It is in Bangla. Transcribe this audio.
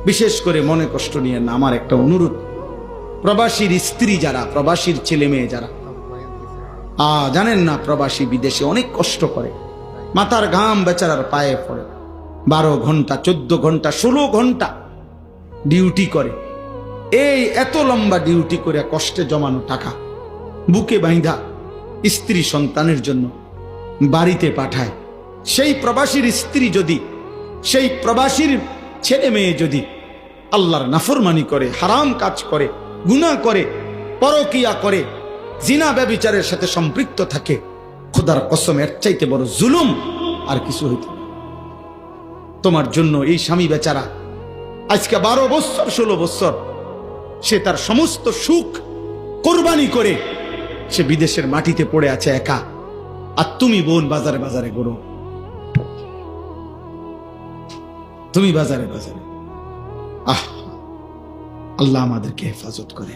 বিশেষ করে মনে কষ্ট নিয়ে না, আমার একটা অনুরোধ, প্রবাসীর স্ত্রী যারা, প্রবাসীর ছেলে মেয়ে যারা, জানেন না প্রবাসী বিদেশে অনেক কষ্ট করে, মাথার ঘাম বেচারার পায়ে পড়ে, 12 ঘন্টা 14 ঘন্টা 16 ঘন্টা ডিউটি করে। এই এত লম্বা ডিউটি করে কষ্টে জমানো টাকা বুকে বাইন্ধা স্ত্রী সন্তানের জন্য বাড়িতে পাঠায়। সেই প্রবাসীর স্ত্রী যদি, সেই প্রবাসীর ছেলে মেয়ে যদি আল্লাহর নাফরমানি করে, হারাম কাজ করে, গুনাহ করে, পরকিয়া করে, জিনা ব্যভিচারের সাথে সম্পৃক্ত থাকে, খোদার কসম এর চাইতে বড় জুলুম আর কিছু হইতে পারে। তোমার জন্য এই স্বামী বেচারা আজকে 12 বছর 16 বছর সে তার সমস্ত সুখ কোরবানি করে সে বিদেশের মাটিতে পড়ে আছে একা, আর তুমি বোন বাজারে বাজারে ঘোরো, তুমি বাজারে বাজারে। আল্লাহ আমাদেরকে হেফাজত করে।